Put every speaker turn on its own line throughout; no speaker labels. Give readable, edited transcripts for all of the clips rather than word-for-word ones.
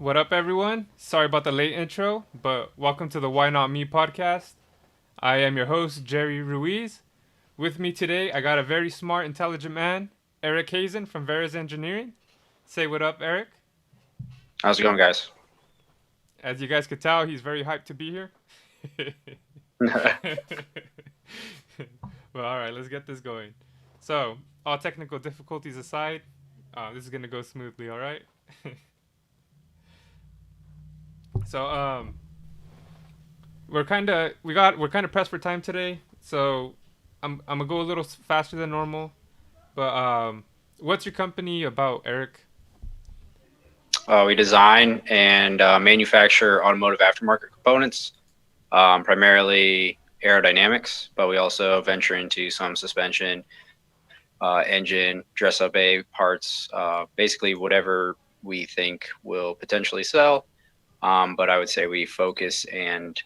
What up, everyone? Sorry about the late intro, but welcome to the Why Not Me podcast. I am your host, Jerry Ruiz. With me today, I got a very smart, intelligent man, Eric Hazen from Verus Engineering. Say what up, Eric.
How's it going, guys?
As you guys could tell, he's very hyped to be here. Well, all right, let's get this going. So, all technical difficulties aside, this is gonna go smoothly. All right. So, we're kind of pressed for time today. So, I'm gonna go a little faster than normal. But what's your company about, Eric?
We design and manufacture automotive aftermarket components, primarily aerodynamics, but we also venture into some suspension, engine, dress-up A parts, basically whatever we think will potentially sell. But I would say we focus and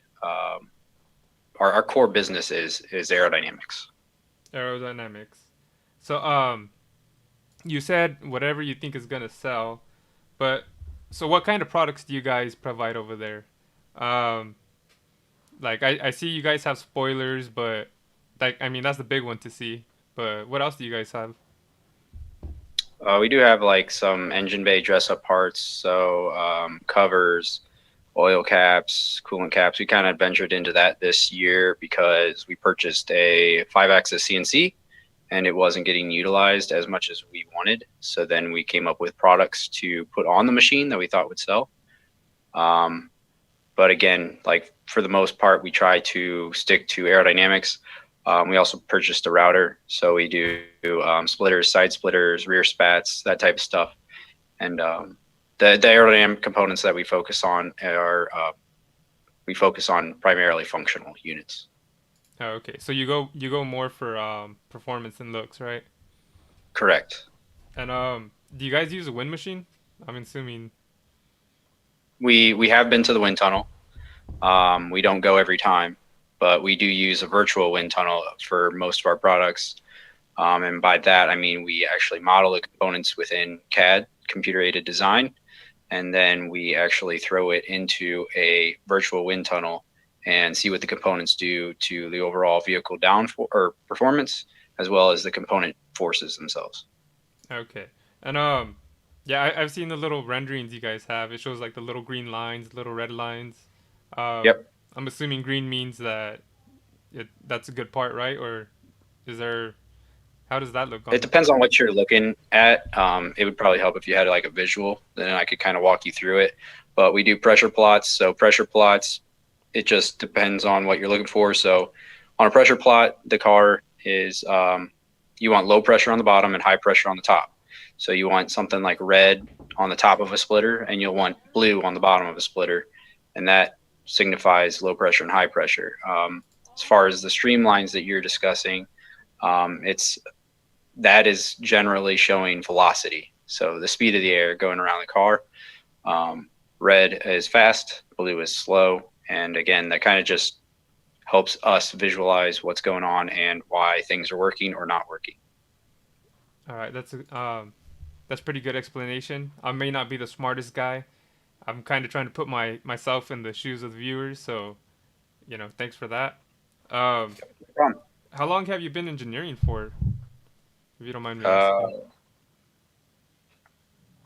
our core business is aerodynamics.
Aerodynamics. So, you said whatever you think is gonna sell, but so what kind of products do you guys provide over there? Um, like I see you guys have spoilers, but like I mean that's the big one to see. But what else do you guys have?
We do have like some engine bay dress-up parts, so covers, oil caps, coolant caps. We kind of ventured into that this year because we purchased a 5-axis CNC and it wasn't getting utilized as much as we wanted. So then we came up with products to put on the machine that we thought would sell. Um, but again, like for the most part, we try to stick to aerodynamics. We also purchased a router, so we do splitters, side splitters, rear spats, that type of stuff. And the aerodynamic components that we focus on primarily functional units.
Oh, okay, so you go more for performance and looks, right?
Correct.
And do you guys use a wind machine? I'm assuming.
We have been to the wind tunnel. We don't go every time, but we do use a virtual wind tunnel for most of our products. And by that, I mean we actually model the components within CAD, computer aided design, and then we actually throw it into a virtual wind tunnel and see what the components do to the overall vehicle or performance, as well as the component forces themselves.
Okay, and yeah, I've seen the little renderings you guys have. It shows like the little green lines, little red lines.
Yep.
I'm assuming green means that that's a good part, right? Or is there? How does that look
It
on?
depends on what you're looking at. It would probably help if you had like a visual, then I could kind of walk you through it. But we do pressure plots. So pressure plots, it just depends on what you're looking for. So on a pressure plot, the car is you want low pressure on the bottom and high pressure on the top. So you want something like red on the top of a splitter, and you'll want blue on the bottom of a splitter, and that signifies low pressure and high pressure. As far as the streamlines that you're discussing, it's that is generally showing velocity. So the speed of the air going around the car. Red is fast, blue is slow. And again, that kind of just helps us visualize what's going on and why things are working or not working.
All right, that's pretty good explanation. I may not be the smartest guy. I'm kind of trying to put myself in the shoes of the viewers, so thanks for that. Um,
No problem.
how long have you been engineering for, if you don't mind me asking?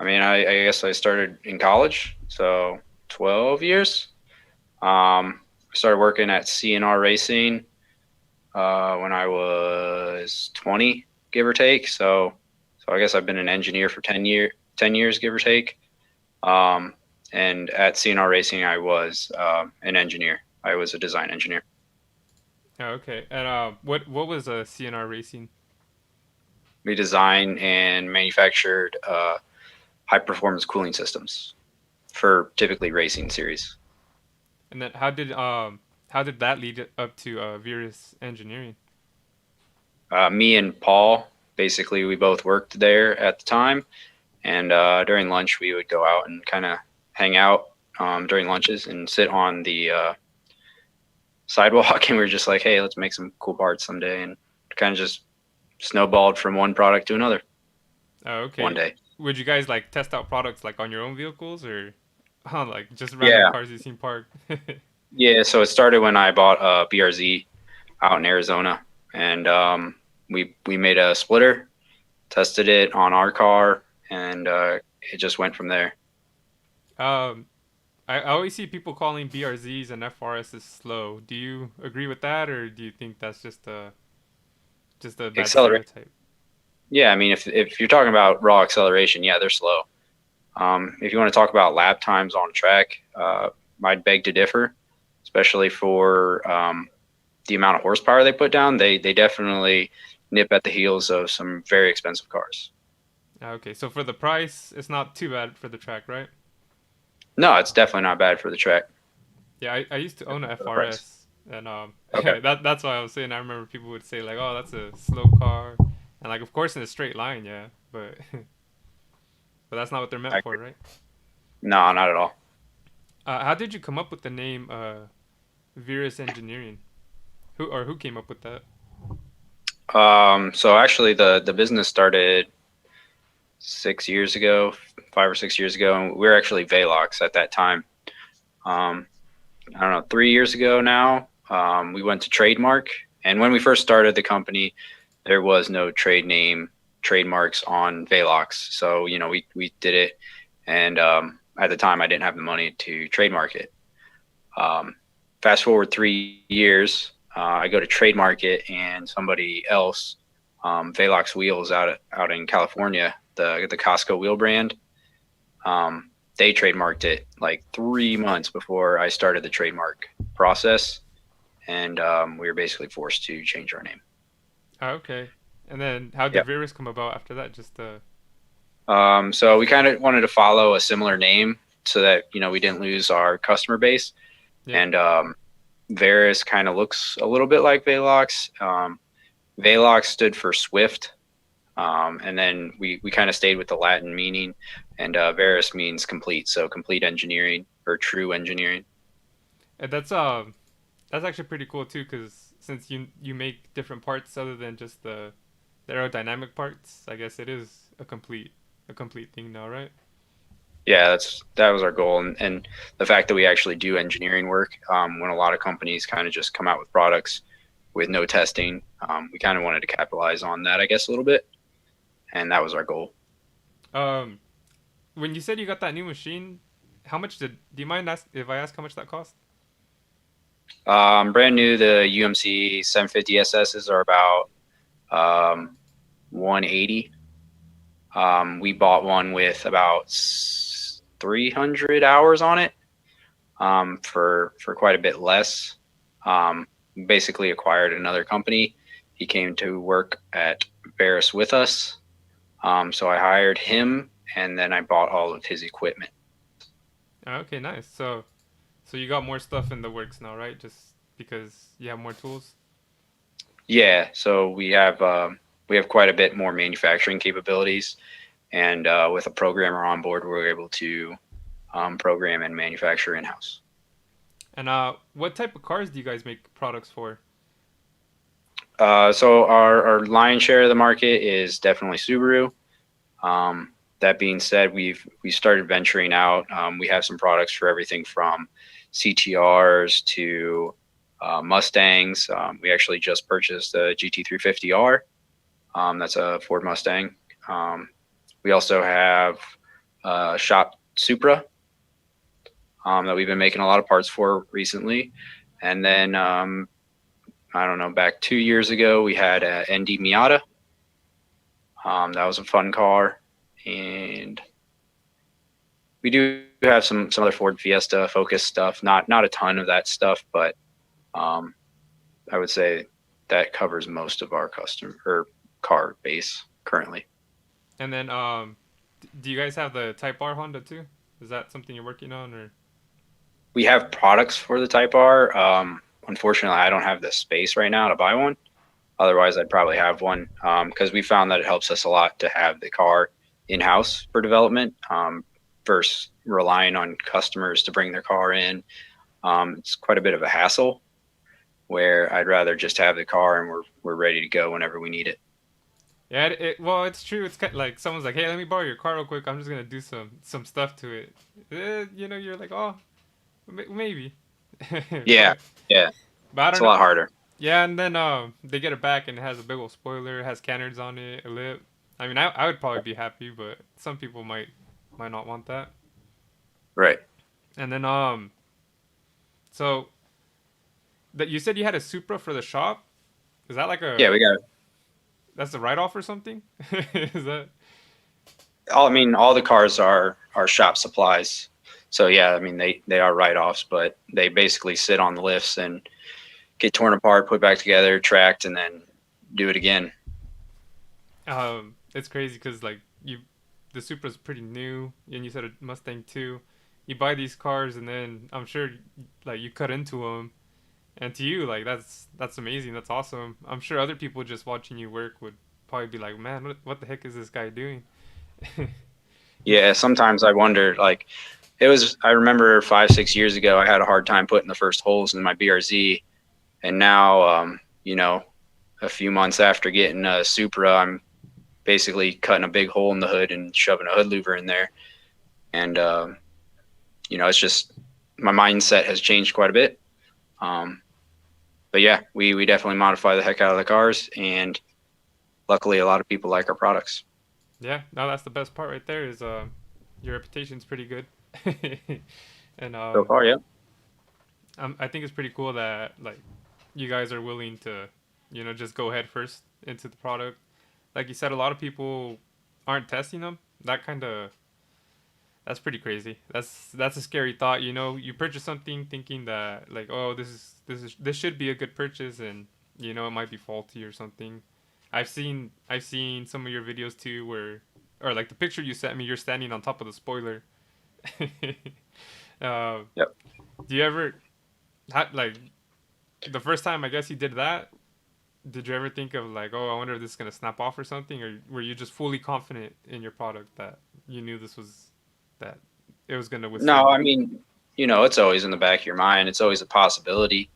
Uh, I guess I started in college, so 12 years. I started working at CNR Racing when I was 20, give or take. So I guess I've been an engineer for 10 years, give or take. Um, and at CNR Racing, I was an engineer. I was a design engineer.
Oh, okay. And what was CNR Racing?
We designed and manufactured high performance cooling systems for typically racing series.
And then how did that lead up to Verus Engineering?
Me and Paul, basically, we both worked there at the time. And during lunch, we would go out and kind of hang out during lunches and sit on the sidewalk. And we were just like, hey, let's make some cool parts someday. And kind of just snowballed from one product to another
Oh,
one
okay.
day.
Would you guys like test out products like on your own vehicles or Like just random
Yeah,
cars you seen parked.
yeah. So it started when I bought a BRZ out in Arizona, and we made a splitter, tested it on our car, and it just went from there.
um, I always see people calling BRZs and FRSs slow. Do you agree with that, or do you think that's just a bad
Accelerate.
stereotype?
Yeah, I mean, if you're talking about raw acceleration, yeah, they're slow. If you want to talk about lap times on track, I'd beg to differ, especially for the amount of horsepower they put down. They definitely nip at the heels of some very expensive cars.
Okay, so for the price, it's not too bad for the track, right?
No, it's definitely not bad for the track.
Yeah, I used to own a
For the price.
FRS, and
Okay.
that's why I was saying. I remember people would say like, "Oh, that's a slow car," and like, of course, in a straight line, yeah, but but that's not what they're
I
meant for,
agree.
right?
No, not at all.
How did you come up with the name Verus Engineering? Who came up with that?
So actually, the business started 6 years ago, 5 or 6 years ago, and we were actually Velox at that time. Um, I don't know, 3 years ago now, we went to trademark. And when we first started the company, there was no trade name trademarks on Velox. So, we did it. And at the time, I didn't have the money to trademark it. Um, Fast forward 3 years, I go to trademark it, and somebody else, Velox Wheels out in California, the Costco wheel brand, they trademarked it like 3 months before I started the trademark process, and we were basically forced to change our name.
Oh, okay, and then how did
Yep.
Verus come about after that? Just
So we kind of wanted to follow a similar name so that we didn't lose our customer base,
yeah.
and Verus kind of looks a little bit like Velox. Velox stood for Swift, and then we kind of stayed with the Latin meaning, and Verus means complete, so complete engineering or true engineering.
And that's actually pretty cool too, because since you make different parts other than just the aerodynamic parts, I guess it is a complete thing now, right?
Yeah, that was our goal, and the fact that we actually do engineering work, when a lot of companies kind of just come out with products with no testing, we kind of wanted to capitalize on that, I guess, a little bit, and that was our goal.
Um, when you said you got that new machine, how much did? Do you mind if I ask how much that cost?
Brand new, the UMC 750 SSs are about 180. We bought one with about 300 hours on it, for quite a bit less. Um, Basically acquired another company. He came to work at Verus with us. So I hired him, and then I bought all of his equipment.
Okay, nice. So you got more stuff in the works now, right? Just because you have more tools.
Yeah, so we have quite a bit more manufacturing capabilities, and with a programmer on board, we're able to program and manufacture in house.
And what type of cars do you guys make products for?
So our lion's share of the market is definitely Subaru. That being said, we started venturing out. We have some products for everything from CTRs to Mustangs. We actually just purchased a GT350R. That's a Ford Mustang. Um, we also have shop Supra, that we've been making a lot of parts for recently. And then I don't know, back 2 years ago, we had a ND Miata. That was a fun car, and we do have some other Ford Fiesta Focus stuff. Not a ton of that stuff, but um, I would say that covers most of our customer or car base currently.
And then do you guys have the Type R Honda too? Is that something you're working on, or?
We have products for the Type R. Unfortunately, I don't have the space right now to buy one. Otherwise, I'd probably have one, because we found that it helps us a lot to have the car in house for development, versus relying on customers to bring their car in. It's quite a bit of a hassle. Where I'd rather just have the car and we're ready to go whenever we need it.
Yeah, well, it's true. It's kind like someone's like, "Hey, let me borrow your car real quick. I'm just gonna do some stuff to it." You know, you're like, "Oh, maybe,"
Yeah,
but
yeah,
I
it's
don't
a
know.
lot harder.
Yeah, and then they get it back and it has a big old spoiler, it has cannons on it, a lip. I mean, I would probably be happy, but some people might not want that.
Right.
And then so that you said you had a Supra for the shop. Is that like
Yeah,
a
we got
that's a write off or something? Is that
all. I mean, all the cars are shop supplies. So yeah, I mean they are write offs, but they basically sit on the lifts and get torn apart, put back together, tracked, and then do it again.
it's crazy because like you the Supra's pretty new, and you said a Mustang too. You buy these cars and then I'm sure like you cut into them. And to you, like that's amazing. That's awesome. I'm sure other people just watching you work would probably be like, "Man, what the heck is this guy doing?" you,
Yeah, sometimes I wonder. Like it was, I remember 5 6 years ago, I had a hard time putting the first holes in my BRZ, and now, a few months after getting a Supra, I'm basically cutting a big hole in the hood and shoving a hood louver in there. And it's just my mindset has changed quite a bit. Um, but yeah, we definitely modify the heck out of the cars, and luckily, a lot of people like our products.
yeah, no, that's the best part right there. Is your reputation's pretty good, and
So far, yeah.
I think it's pretty cool that like you guys are willing to, just go head first into the product. Like you said, a lot of people aren't testing them. That's pretty crazy. That's a scary thought. You know, you purchase something thinking that like, oh, this should be a good purchase, and it might be faulty or something. I've seen some of your videos too, where or like the picture you sent me, you're standing on top of the spoiler. uh,
Yep.
do you ever like the first time I guess you did that? Did you ever think of like, oh, I wonder if this is gonna snap off or something, or were you just fully confident in your product that you knew that it was gonna
No,
withstand
I
it?
mean, it's always in the back of your mind. It's always a possibility.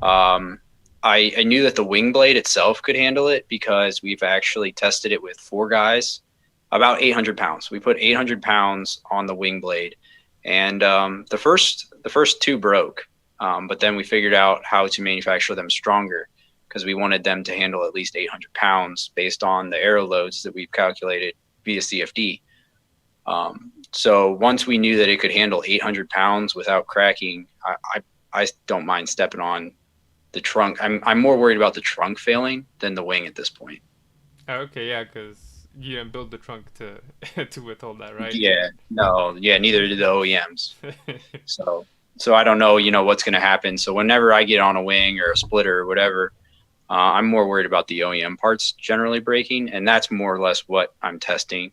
Um, I knew that the wing blade itself could handle it because we've actually tested it with four guys, about 800 pounds. We put 800 pounds on the wing blade, and the first two broke, but then we figured out how to manufacture them stronger because we wanted them to handle at least 800 pounds based on the aero loads that we've calculated via CFD. So once we knew that it could handle 800 pounds without cracking, I don't mind stepping on the trunk. I'm more worried about the trunk failing than the wing at this point.
Oh, okay, yeah, because you didn't build the trunk to to withhold that, right?
Yeah, no, yeah, neither did the OEMs. So I don't know, what's going to happen. So whenever I get on a wing or a splitter or whatever, I'm more worried about the OEM parts generally breaking, and that's more or less what I'm testing.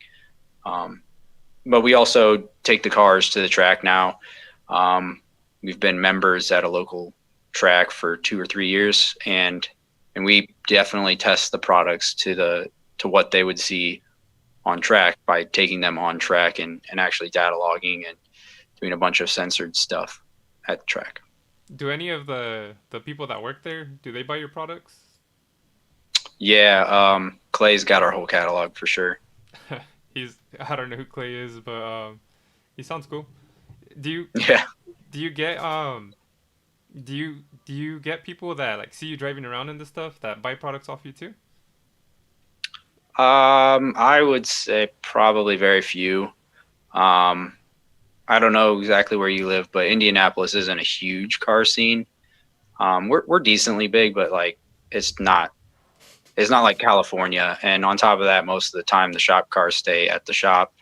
Um, but we also take the cars to the track now. Um, we've been members at a local track for 2 or 3 years, and we definitely test the products to what they would see on track by taking them on track and actually data logging and doing a bunch of censored stuff at the track.
Do any of the people that work there do they buy your products?
Yeah, Clay's got our whole catalog for sure.
I don't know who Clay is, but he sounds cool. Do you
Yeah.
do you get do you get people that like see you driving around and this stuff that buy products off you too?
I would say probably very few. Um, I don't know exactly where you live, but Indianapolis isn't a huge car scene. We're decently big, but like it's not it's not like California. And on top of that, most of the time the shop cars stay at the shop.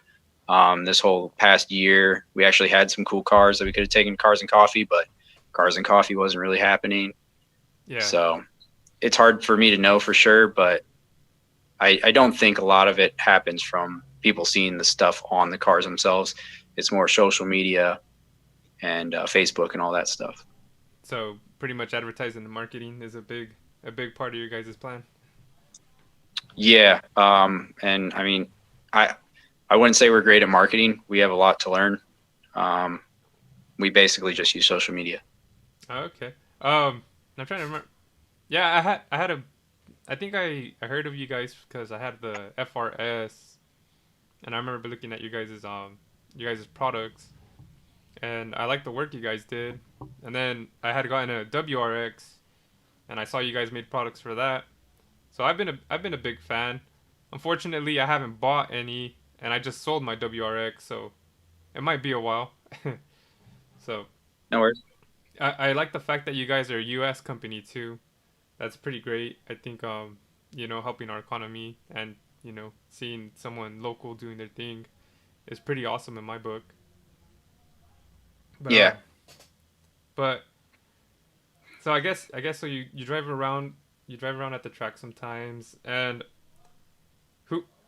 This whole past year, we actually had some cool cars that we could have taken Cars and Coffee, but Cars and Coffee wasn't really happening.
Yeah.
So it's hard for me to know for sure, but I don't think a lot of it happens from people seeing the stuff on the cars themselves. It's more social media and Facebook and all that stuff.
So pretty much advertising and marketing is a big part of your guys' plan.
Yeah, and I mean, I I wouldn't say we're great at marketing. We have a lot to learn. Um, we basically just use social media.
Oh, okay. I'm trying to remember. Yeah, I had a I think I heard of you guys because I had the FRS, and I remember looking at you guys' products, and I liked the work you guys did. And then I had gotten a WRX, and I saw you guys made products for that. So I've been a big fan. Unfortunately, I haven't bought any, and I just sold my WRX, so it might be a while. So
No worries.
I like the fact that you guys are a U.S. company too. That's pretty great. I think you know, helping our economy and you know, seeing someone local doing their thing is pretty awesome in my book. But
Yeah.
but so I guess so you drive around at the track sometimes, and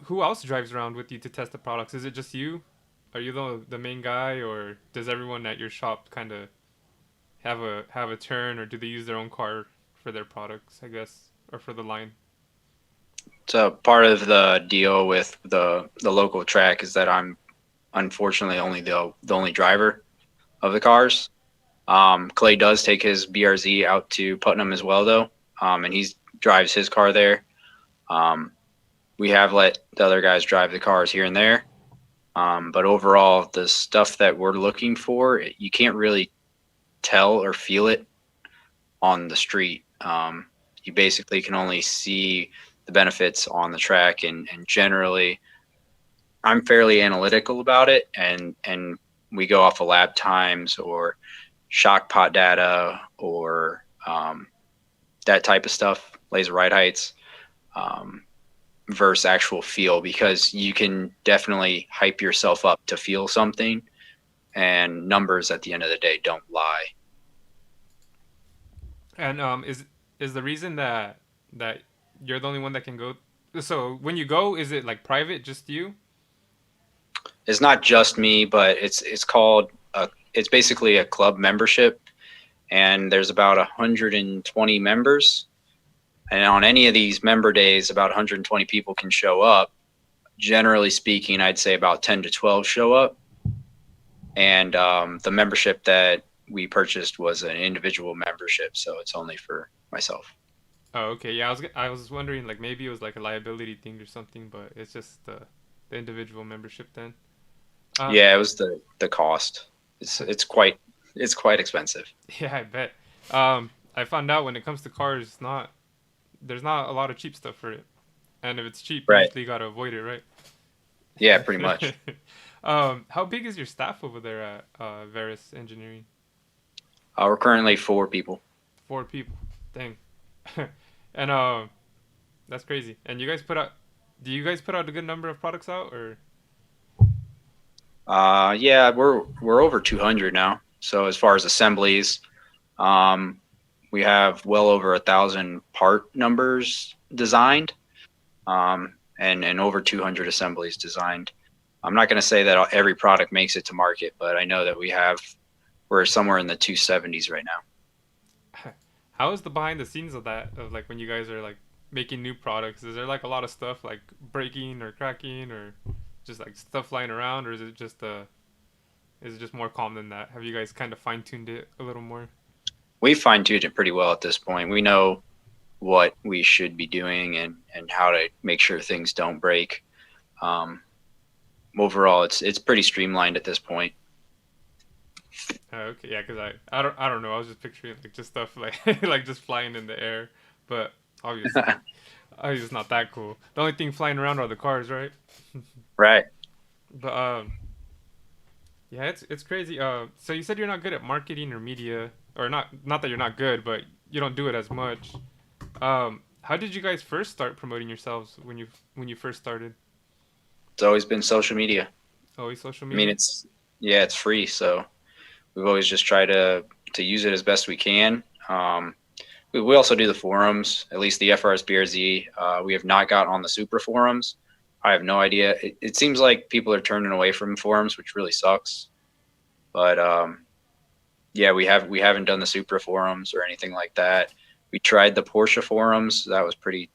who else drives around with you to test the products? Is it just you? Are you the main guy, or does everyone at your shop kind of have a turn, or do they use their own car for their products? I guess, or for the line.
So part of the deal with the local track is that I'm unfortunately only the only driver of the cars. Clay does take his BRZ out to Putnam as well, though, and he drives his car there. Um, we have let the other guys drive the cars here and there, but overall, the stuff that we're looking for, you can't really tell or feel it on the street. You basically can only see the benefits on the track, and generally, I'm fairly analytical about it, and we go off of lap times or shock pot data or that type of stuff, laser ride heights, um, versus actual feel, because you can definitely hype yourself up to feel something, and numbers at the end of the day don't lie.
And is the reason that you're the only one that can go? So when you go, is it like private, just you?
It's not just me, but it's called it's basically a club membership, and there's about 120 members. And on any of these member days, about 120 people can show up. Generally speaking, I'd say about 10 to 12 show up. And the membership that we purchased was an individual membership, so it's only for myself.
Oh, okay. Yeah, I was wondering like maybe it was like a liability thing or something, but it's just the individual membership then. Uh,
Yeah, it was the cost. It's quite expensive.
yeah, I bet. I found out when it comes to cars, not there's not a lot of cheap stuff for it, and if it's cheap, you
Right.
usually gotta avoid it, right?
Yeah, pretty much.
How big is your staff over there at Verus Engineering?
We're currently 4 people.
4 people. Dang. And that's crazy. And you guys do you guys put out a good number of products out, or?
Yeah, we're over 200 now. So as far as assemblies, um, we have well over 1,000 part numbers designed, and over 200 assemblies designed. I'm not going to say that every product makes it to market, but I know that we're somewhere in the 270s right now.
How is the behind the scenes of that? Of like when you guys are like making new products, is there like a lot of stuff like breaking or cracking or just like stuff flying around, or is it just more calm than that? Have you guys kind of fine tuned it a little more?
We fine tuned it pretty well at this point. We know what we should be doing, and how to make sure things don't break. Um, Overall, it's pretty streamlined at this point.
Okay, yeah, because I don't know. I was just picturing like just stuff like like just flying in the air, but obviously, obviously it's not that cool. The only thing flying around are the cars, right?
Right.
But yeah, it's crazy. So you said you're not good at marketing or media, or not that you're not good, but you don't do it as much. How did you guys first start promoting yourselves when you first started?
It's always been social media.
Always social
I mean,
media.
yeah, it's free, so we've always just tried to use it as best we can. We also do the forums, at least the FRSBRZ. We have not got on the super forums. I have no idea. It seems like people are turning away from forums, which really sucks. But yeah, we haven't done the super forums or anything like that. We tried the Porsche forums. That was pretty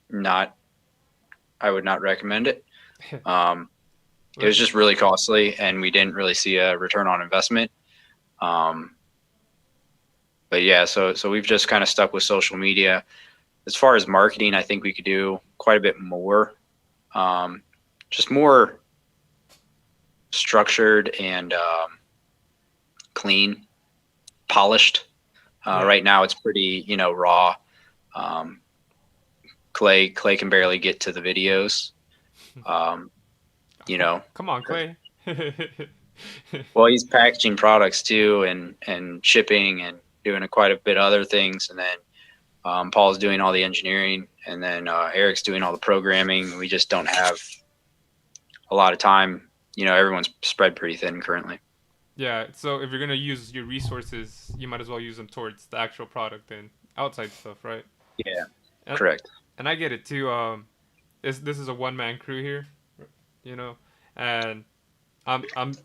not. I would not recommend it. Um, it was
What?
just really costly, and we didn't really see a return on investment. Um, but yeah, so we've just kind of stuck with social media. as far as marketing, I think we could do quite a bit more, um, just more structured and clean, polished.
Yeah.
Right now, it's pretty, raw. Um, Clay can barely get to the videos. Um, you know,
Come on, Clay.
well, he's packaging products too, and shipping and doing quite a bit of other things, and then Paul's doing all the engineering, and then Eric's doing all the programming. We just don't have a lot of time. Everyone's spread pretty thin currently.
Yeah, so if you're gonna use your resources, you might as well use them towards the actual product and outside stuff, right?
Yeah,
And,
correct.
and I get it too. This is a one man crew here, you know, and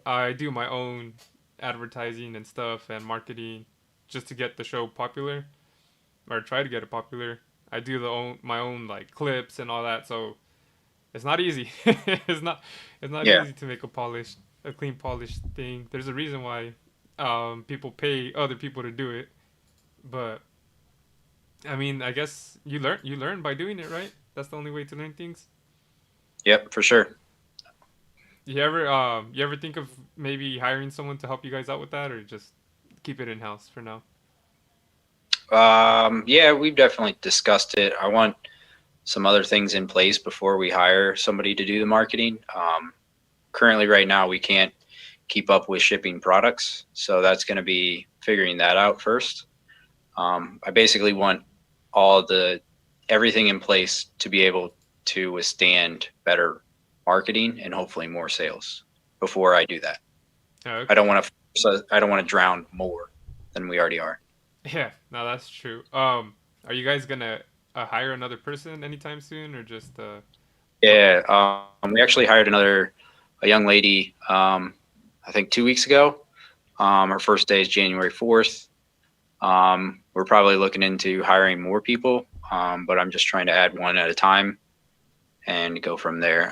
I do my own advertising and stuff and marketing just to get the show popular or try to get it popular. I do my own like clips and all that, so it's not easy. It's not
Yeah,
easy to make a clean polished thing. There's a reason why people pay other people to do it, but I mean, I guess you learn by doing it, right? That's the only way to learn things.
yep, for sure.
You ever think of maybe hiring someone to help you guys out with that, or just keep it in house for now?
Yeah, we've definitely discussed it. I want some other things in place before we hire somebody to do the marketing. Currently, right now, we can't keep up with shipping products, so that's going to be figuring that out first. I basically want all the everything in place to be able to withstand better marketing and hopefully more sales before I do that.
Oh,
I
okay.
don't want to I don't want to drown more than we already are.
Yeah, no, that's true. Are you guys gonna hire another person anytime soon, or just what?
Yeah, we actually hired a young lady, I think 2 weeks ago. Her first day is January 4th. We're probably looking into hiring more people, but I'm just trying to add one at a time and go from there.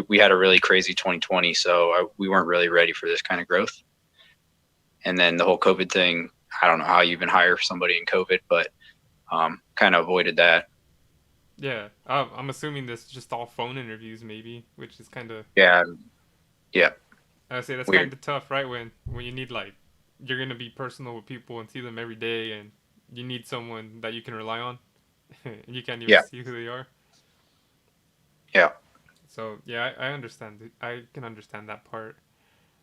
We had a really crazy 2020, so we weren't really ready for this kind of growth. And then the whole COVID thing, I don't know how you even hire somebody in COVID, but kind of avoided that.
Yeah, I'm assuming this is just all phone interviews, maybe, which is kind of
Yeah, yeah,
I say that's
weird.
kind of tough, right? When you need like you're gonna be personal with people and see them every day, and you need someone that you can rely on. You can't even
Yeah,
see who they are.
yeah.
So yeah, I understand. I can understand that part.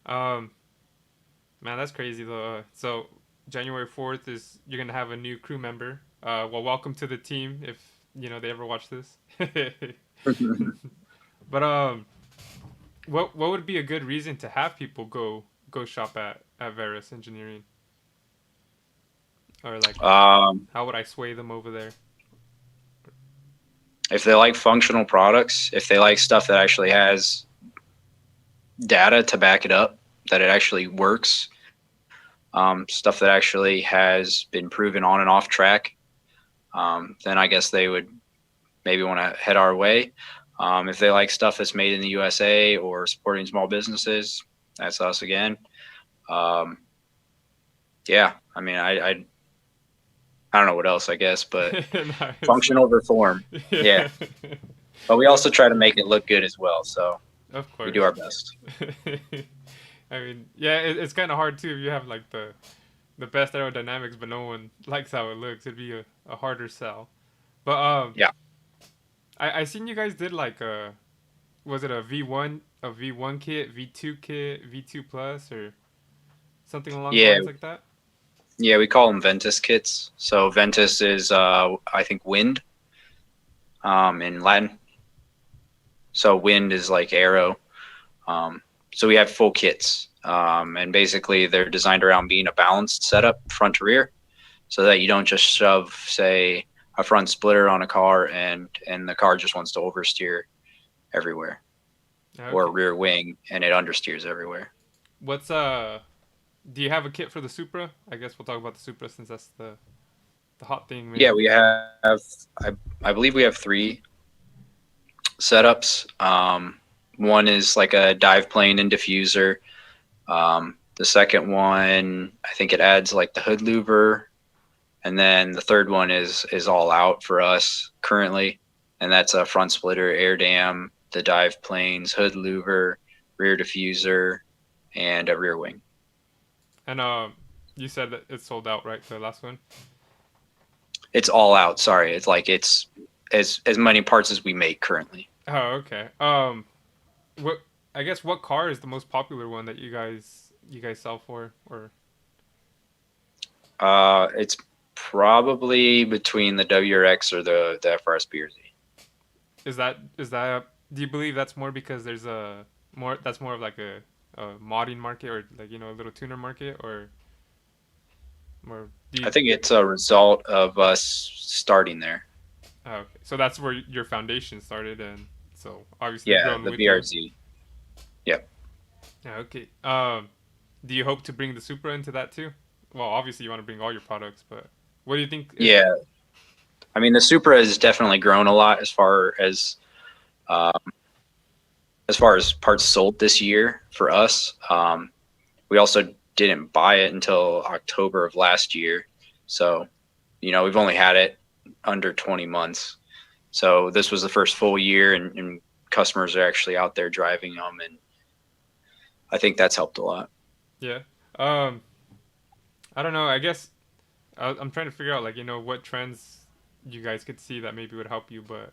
Um, Man, that's crazy though. So January 4th is you're gonna have a new crew member. Well, welcome to the team if they ever watch this. But what would be a good reason to have people go shop at Verus Engineering, or like
um,
how would I sway them over there?
if they like functional products, if they like stuff that actually has data to back it up, that it actually works, stuff that actually has been proven on and off track, then I guess they would maybe want to head our way. If they like stuff that's made in the USA or supporting small businesses, that's us again. Um, yeah, I mean, I don't know what else, I guess, but
Nice.
function over form. Yeah,
Yeah.
but we
Of
also try to make it look good as well. So
of
we do
course.
our best.
I mean, yeah, it's kind of hard too if you have like the best aerodynamics, but no one likes how it looks. It'd be a harder sell. But
Yeah,
I seen you guys did like was it a V1 kit, V2 kit, V2 plus, or something along the
yeah,
lines like that?
yeah. We call them Ventus kits. So Ventus is, I think, wind, in Latin. So wind is like arrow. So we have full kits, and basically they're designed around being a balanced setup, front to rear, so that you don't just shove, say, a front splitter on a car and the car just wants to oversteer everywhere, or a
Okay.
rear wing and it understeers everywhere.
What's Do you have a kit for the Supra? I guess we'll talk about the Supra since that's the hot thing,
Yeah,
man.
we have. I believe we have three setups. One is like a dive plane and diffuser. The second one, I think it adds like the hood louver, And then the third one is all out for us currently, and that's a front splitter, air dam, the dive planes, hood louver, rear diffuser, and a rear wing.
And you said that it's sold out, right? The last one.
It's all out. Sorry, it's like it's as many parts as we make currently.
Oh, okay. What I guess what car is the most popular one that you guys sell for, or
It's probably between the WRX or the FRS BRZ.
is that do you believe that's more because there's a more that's more of like a modding market, or like a little tuner market, or do
I
you,
think it's a result of us starting there.
oh, okay. So that's where your foundation started, and so obviously
Yeah,
grown
the
with you.
BRZ. Yep.
Yeah, okay. Do you hope to bring the Supra into that too? Well, obviously you want to bring all your products, but what do you think is?
Yeah, I mean the Supra has definitely grown a lot uh, as far as parts sold this year for us. We also didn't buy it until October of last year, so we've only had it under 20 months. So this was the first full year, and customers are actually out there driving them, and I think that's helped a lot.
Yeah. Um, I don't know. I guess I'm trying to figure out, like, what trends you guys could see that maybe would help you, but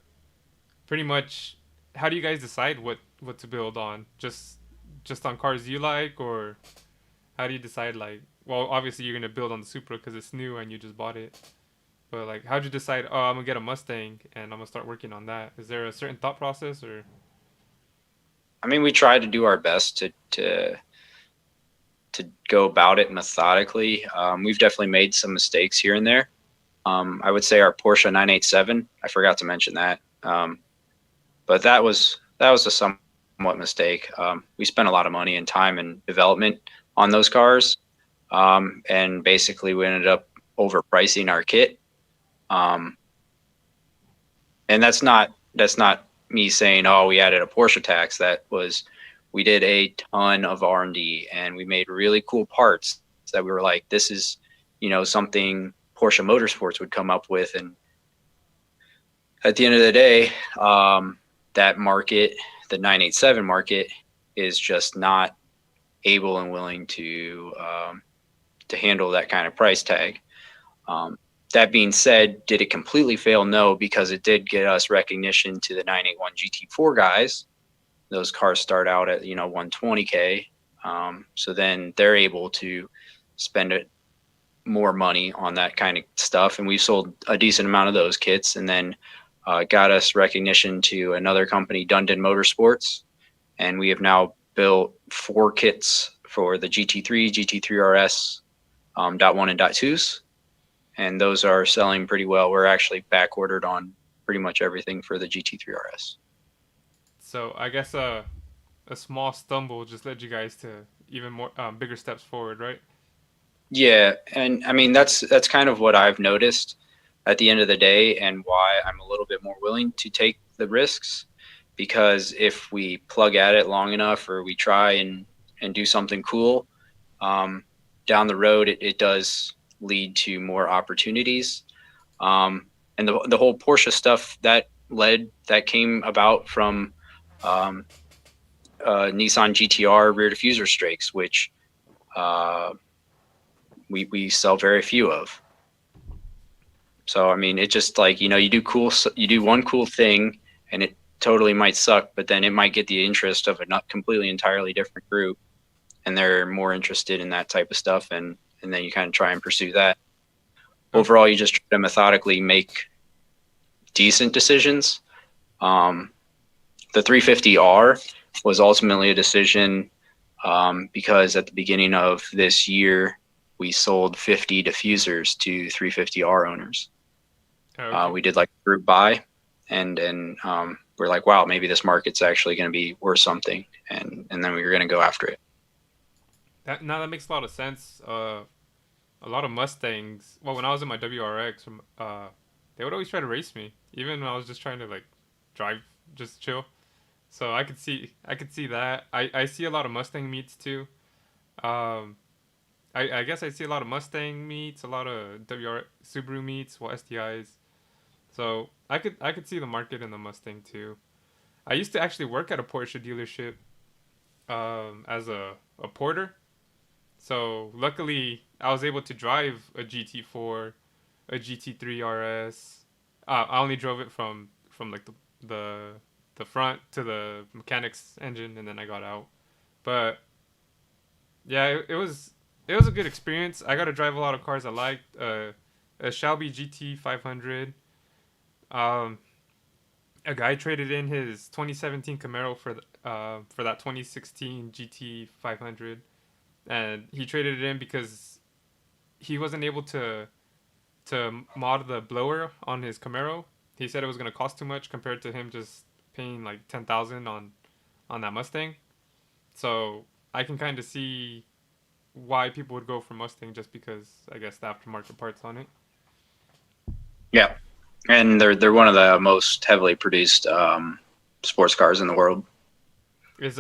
pretty much, how do you guys decide what to build on? Just on cars you like, or how do you decide, like, well, obviously you're gonna build on the Supra because it's new and you just bought it, but like, how'd you decide? Oh, I'm gonna get a Mustang and I'm gonna start working on that. Is there a certain thought process, or?
I mean, we try to do our best to go about it methodically. We've definitely made some mistakes here and there. I would say our Porsche 987. I forgot to mention that, but that was a somewhat mistake. We spent a lot of money and time and development on those cars, and basically we ended up overpricing our kit. Um, and that's not me saying, oh, we added a Porsche tax. That was, we did a ton of R&D, and we made really cool parts that we were like, this is something Porsche Motorsports would come up with. And at the end of the day, that market, the 987 market, is just not able and willing to handle that kind of price tag. Um, that being said, did it completely fail? No, because it did get us recognition to the 981 GT4 guys. Those cars start out at 120K, so then they're able to spend it more money on that kind of stuff, and we sold a decent amount of those kits, and then got us recognition to another company, Dundon Motorsports, and we have now built 4 kits for the GT3, GT3 RS, dot one and dot twos, and those are selling pretty well. We're actually back ordered on pretty much everything for the GT3 RS.
So I guess a small stumble just led you guys to even more bigger steps forward, right?
Yeah, and I mean that's kind of what I've noticed at the end of the day, and why I'm a little bit more willing to take the risks, because if we plug at it long enough, or we try and do something cool, um, down the road it does lead to more opportunities. And the whole Porsche stuff that came about from um, Nissan GTR rear diffuser strakes, which uh, we sell very few of. So I mean, it just like you do one cool thing, and it totally might suck, but then it might get the interest of a not completely entirely different group, and they're more interested in that type of stuff, and then you kind of try and pursue that.
Okay.
Overall, you just try to methodically make decent decisions. Um, the 350R was ultimately a decision, because at the beginning of this year, we sold 50 diffusers to 350R owners.
Okay.
We did like a group buy, and we're like, wow, maybe this market's actually going to be worth something, and then we were going to go after it.
That makes a lot of sense. A lot of Mustangs. Well, when I was in my WRX, they would always try to race me, even when I was just trying to like drive, just chill. So I could see that. I see a lot of Mustang meets too. Um, I guess I see a lot of Mustang meets, a lot of WR Subaru meets, well STIs. So I could see the market in the Mustang too. I used to actually work at a Porsche dealership as a porter. So luckily I was able to drive a GT4, a GT3 RS. I only drove it from like the the front to the mechanics engine, and then I got out. But yeah, it was a good experience. I got to drive a lot of cars I liked. A Shelby GT 500. Um, a guy traded in his 2017 Camaro for that 2016 GT 500, and he traded it in because he wasn't able to mod the blower on his Camaro. He said it was gonna cost too much compared to him just paying like 10,000 on that Mustang. So I can kind of see why people would go for Mustang just because I guess the aftermarket parts on it.
Yeah, and they're one of the most heavily produced sports cars in the world.
Is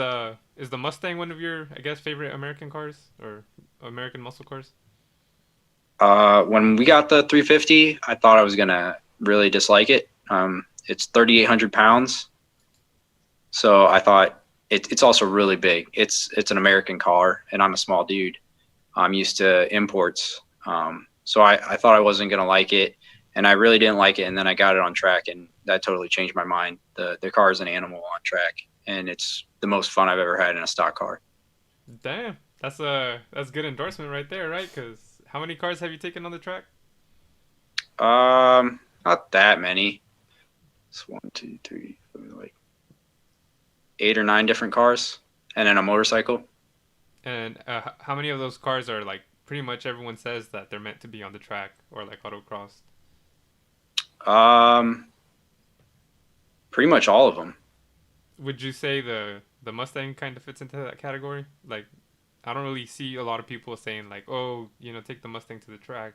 the Mustang one of your I guess favorite American cars or American muscle cars?
When we got the 350, I thought I was gonna really dislike it. It's 3,800 pounds, so I thought it's also really big. It's an American car, and I'm a small dude. I'm used to imports, so I thought I wasn't gonna like it, and I really didn't like it. And then I got it on track, and that totally changed my mind. The car is an animal on track, and it's the most fun I've ever had in a stock car.
Damn, that's good endorsement right there, right? Because how many cars have you taken on the track?
Not that many. It's one, two, three, four, like 8 or 9 different cars, and then a motorcycle.
And how many of those cars are like pretty much everyone says that they're meant to be on the track or like autocross?
Um, Pretty much all of them.
Would you say the Mustang kind of fits into that category? Like, I don't really see a lot of people saying like, oh, take the Mustang to the track.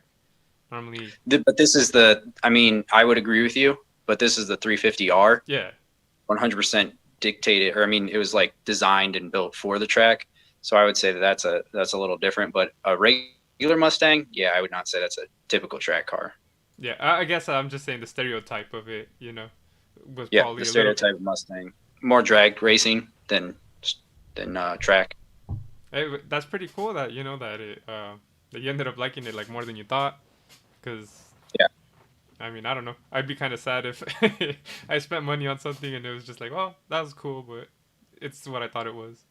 Normally,
But this is the. I mean, I would agree with you, but this is the 350R,
yeah,
100% dictated, or I mean, it was like designed and built for the track. So I would say that that's a little different. But a regular Mustang, yeah, I would not say that's a typical track car.
yeah. I guess I'm just saying the stereotype of it, was
Yeah, the
probably a little.
stereotype of Mustang, more drag racing than track.
That's pretty cool that that you ended up liking it like more than you thought. Because
Yeah,
I mean, I don't know. I'd be kind of sad if I spent money on something and it was just like, well, that was cool, but it's what I thought it was.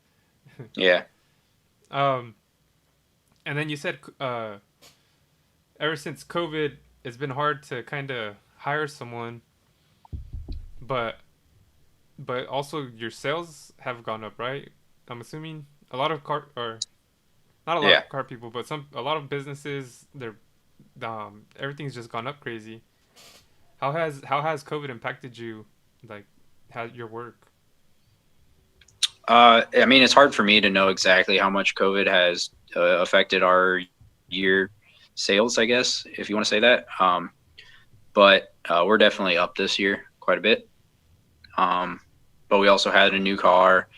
yeah.
Um, and then you said ever since COVID, it's been hard to kind of hire someone, but also your sales have gone up, right? I'm assuming a lot of car or not a lot
Yeah.
of car people, but a lot of businesses, they're everything's just gone up crazy. How has COVID impacted you, like, your work?
I mean, it's hard for me to know exactly how much COVID has affected our year sales, I guess, if you want to say that. But we're definitely up this year quite a bit. Um, but we also had a new car.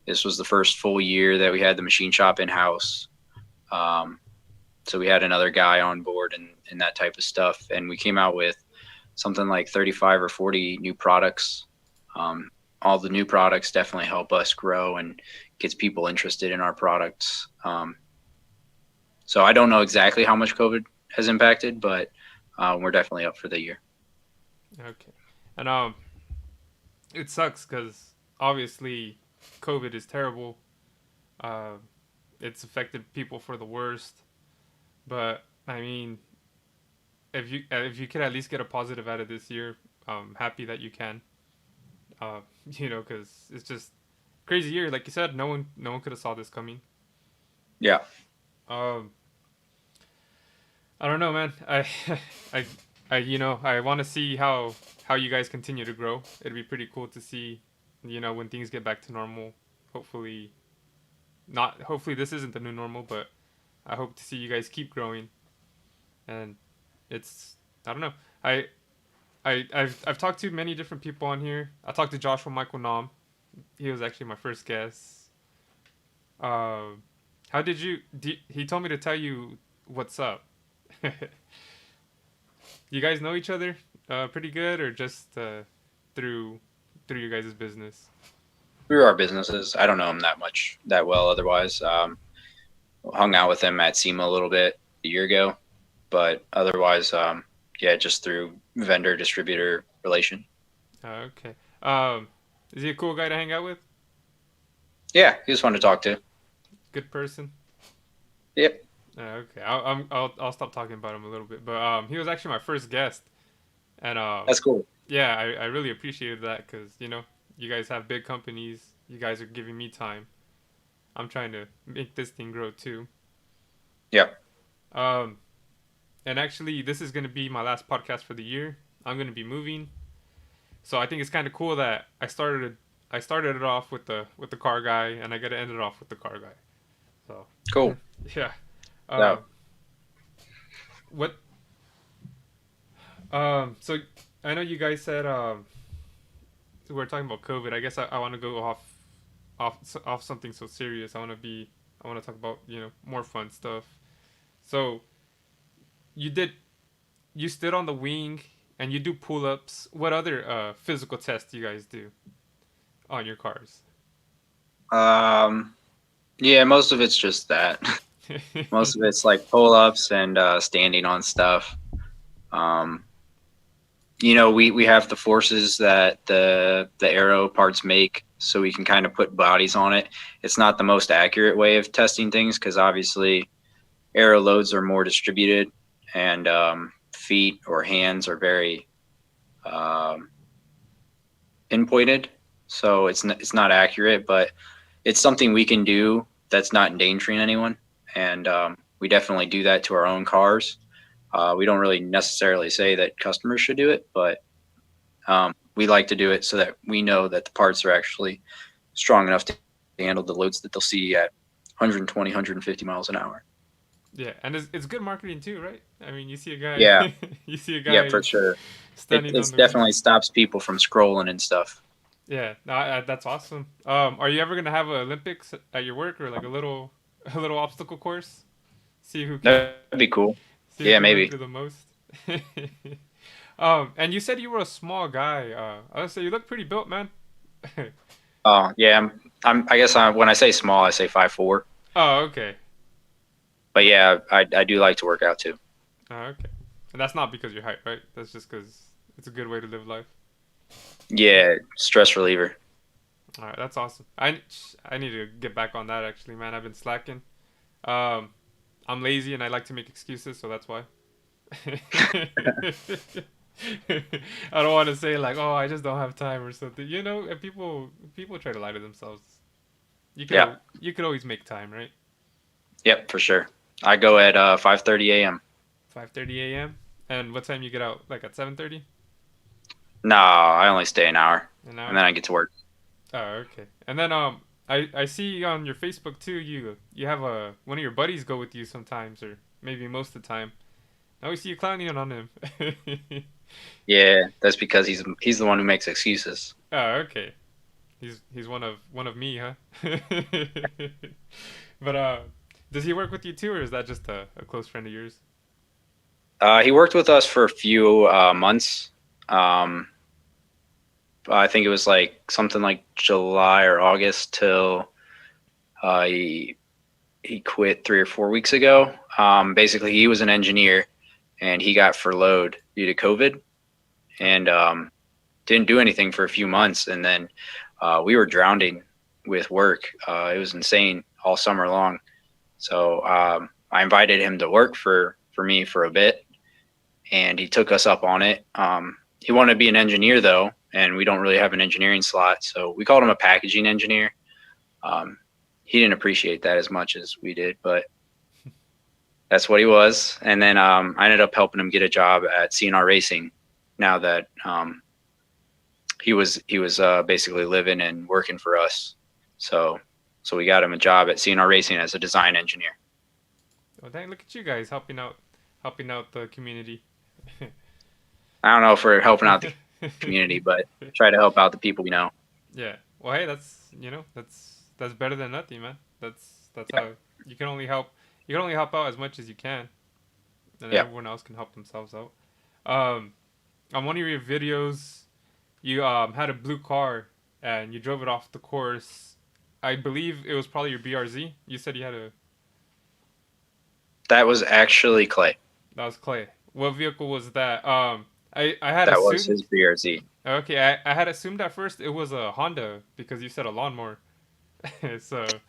This was the first full year that we had the machine shop in house. Um, so we had another guy on board and that type of stuff. And we came out with something like 35 or 40 new products. Um, all the new products definitely help us grow and gets people interested in our products. So I don't know exactly how much COVID has impacted, but we're definitely up for the year.
Okay, and it sucks because obviously COVID is terrible. Uh, it's affected people for the worst. But I mean, if you could at least get a positive out of this year, I'm happy that you can. Because it's just crazy year. Like you said, no one could have saw this coming.
Yeah.
Um, I don't know, man. I, I want to see how you guys continue to grow. It'd be pretty cool to see, when things get back to normal. Hopefully, not. Hopefully, this isn't the new normal, but I hope to see you guys keep growing. And it's, I don't know. I've talked to many different people on here. I talked to Joshua Michael Nom. He was actually my first guest. Uh, How did you? He told me to tell you what's up. You guys know each other pretty good, or just through through your guys' business?
Through our businesses. I don't know him that well. Otherwise, hung out with him at SEMA a little bit a year ago, but otherwise, yeah, just through vendor distributor relation.
Okay. Um, is he a cool guy to hang out with?
Yeah, he was fun to talk to.
Good person.
Yep,
Okay. I'll stop talking about him a little bit, but he was actually my first guest, and
that's cool.
yeah, I really appreciated that because you guys have big companies. You guys are giving me time. I'm trying to make this thing grow too.
Yep.
Um, and actually, this is gonna be my last podcast for the year. I'm gonna be moving, so I think it's kind of cool that I started it off with the car guy, and I got to end it off with the car guy. So
Cool.
yeah.
Yeah.
Um, what? So I know you guys said we were talking about COVID. I guess I want to go off something so serious. I want to talk about more fun stuff. So you did you stood on the wing and you do pull ups. What other physical tests do you guys do on your cars?
Um, yeah, most of it's just that. Most of it's like pull ups and standing on stuff. Um, we have the forces that the aero parts make, so we can kind of put bodies on it. It's not the most accurate way of testing things because obviously aero loads are more distributed, and feet or hands are very um, pinpointed. So it's not accurate, but it's something we can do that's not endangering anyone, and we definitely do that to our own cars. We don't really necessarily say that customers should do it, but we like to do it so that we know that the parts are actually strong enough to handle the loads that they'll see at 120, 150 miles an hour.
Yeah, and it's good marketing too, right? I mean, you see a
Yeah,
guy, you see a
yeah,
guy
for sure. It
standing on
it's
the wing.
definitely stops people from scrolling and stuff.
Yeah, no, that's awesome. Are you ever gonna have a Olympics at your work or like a little obstacle course? See who can
That'd be cool.
see who
Yeah,
can run
maybe.
through the most. And you said you were a small guy. I would say you look pretty built, man.
Oh, yeah. I guess when I say small, I say 5'4".
Oh, okay.
But yeah, I do like to work out too.
Oh, okay. And that's not because you're height, right? That's just because it's a good way to live life.
Yeah, stress reliever.
All right, that's awesome. I need to get back on that actually, man. I've been slacking. Um, I'm lazy and I like to make excuses, so that's why. I don't want to say like, oh, I just don't have time or something. And people try to lie to themselves.
Yeah.
You could always make time, right?
Yep, for sure. I go at 5:30 a.m.
5:30 a.m. And what time you get out? Like at 7:30?
No, I only stay an hour,
An
and
hour?
then I get to work.
Oh, okay. And then I see on your Facebook too. You have a one of your buddies go with you sometimes, or maybe most of the time. I always see you clowning on him.
Yeah, that's because he's the one who makes excuses.
Oh, okay. He's one of me, huh? But does he work with you too, or is that just a close friend of yours?
He worked with us for a few months. Um, I think it was like something like July or August till he quit 3 or 4 weeks ago. Basically, he was an engineer and he got furloughed due to COVID,
Oh,
and didn't do anything for a few months. And then we were drowning with work. It was insane all summer long. So I invited him to work for me for a bit, and he took us up on it. He wanted to be an engineer though, and we don't really have an engineering slot, so we called him a packaging engineer. Um, he didn't appreciate that as much as we did, but that's what he was. And then I ended up helping him get a job at CNR Racing. Now that he was basically living and working for us, so we got him a job at CNR Racing as a design engineer.
well, dang! Look at you guys helping out the community.
I don't know if we're helping out the community, but try to help out the people we know.
Yeah. Well, hey, that's better than nothing, man. That's
Yeah,
how. You can only help. You can only help out as much as you can, and then
Yeah,
everyone else can help themselves out. Um, on one of your videos, you had a blue car and you drove it off the course. I believe it was probably your BRZ. You said you had a
that was actually Clay.
that was Clay. What vehicle was that? I had
That was
assumed.
his BRZ.
Okay, I had assumed at first it was a Honda because you said a lawnmower. So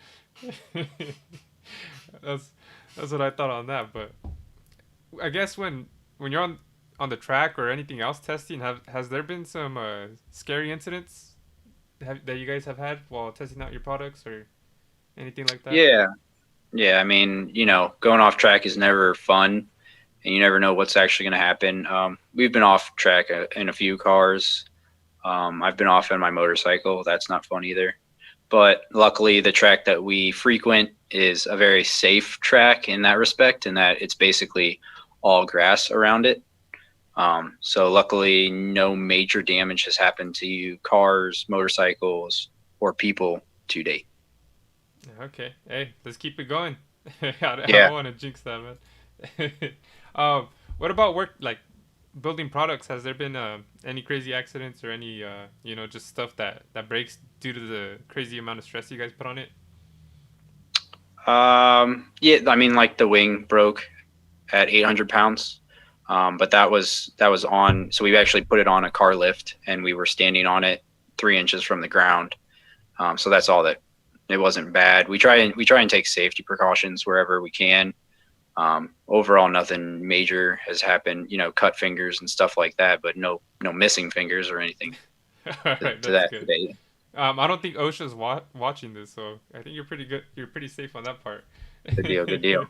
that's that's what I thought on that. But I guess when you're on the track or anything else testing, have has there been some scary incidents that you guys have had while testing out your products or anything like that?
Yeah, yeah. I mean, going off track is never fun, and you never know what's actually going to happen. We've been off track in a few cars. I've been off on my motorcycle. That's not fun either. But luckily, the track that we frequent is a very safe track in that respect, in that it's basically all grass around it. So luckily, no major damage has happened to cars, motorcycles, or people to date.
Okay, hey, let's keep it going. I
Yeah.
don't want to jinx that, man. um, what about work like building products? Has there been any crazy accidents or any just stuff that breaks due to the crazy amount of stress you guys put on it?
Yeah. I mean, like the wing broke at 800 pounds. But that was on. So we actually put it on a car lift, and we were standing on it 3 inches from the ground. So that's all that. It wasn't bad. We try and take safety precautions wherever we can. Overall, nothing major has happened. Cut fingers and stuff like that, but no missing fingers or anything
All
to,
right,
to
that's
that
good.
today.
I don't think OSHA's watching this, so I think you're pretty good. You're pretty safe on that part.
Good deal. Good deal.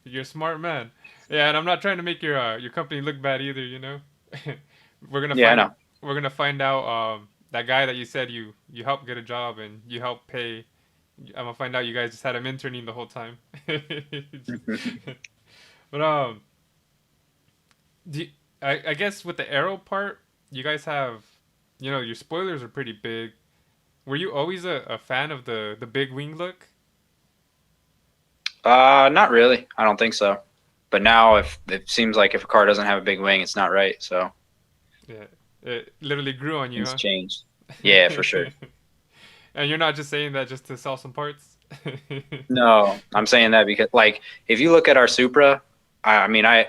You're a smart man. Yeah, and I'm not trying to make your company look bad either. We're gonna
Yeah, I
find
know.
we're gonna find out that guy that you said you helped get a job and you helped pay. I'm gonna find out you guys just had him interning the whole time. But do you- I guess with the arrow part, you guys have, your spoilers are pretty big. Were you always a fan of the big wing look?
Not really. I don't think so. But now, if it seems like if a car doesn't have a big wing, it's not right. So
Yeah, it literally grew on you,
things
huh?
changed. Yeah, for sure.
And you're not just saying that just to sell some parts.
No, I'm saying that because, like, if you look at our Supra, I mean, I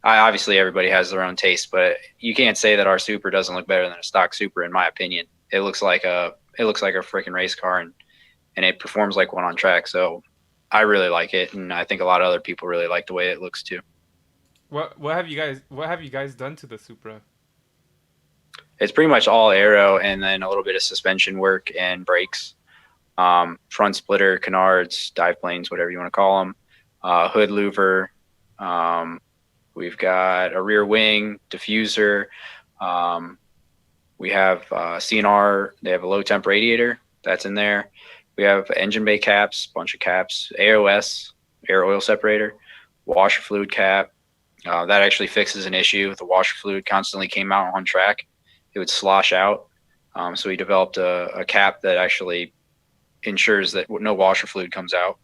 obviously everybody has their own taste, but you can't say that our Supra doesn't look better than a stock Supra, in my opinion. It looks like a freaking race car, and it performs like one on track. So I really like it, and I think a lot of other people really like the way it looks too.
What have you guys done to the Supra?
It's pretty much all aero, and then a little bit of suspension work and brakes. Front splitter, canards, dive planes, whatever you want to call them, hood louver. Um, we've got a rear wing diffuser. Um, we have CNR. They have a low temp radiator that's in there. We have engine bay caps, bunch of caps, AOS, air oil separator, washer fluid cap. That actually fixes an issue. The washer fluid constantly came out on track. It would slosh out. So we developed a cap that actually ensures that no washer fluid comes out.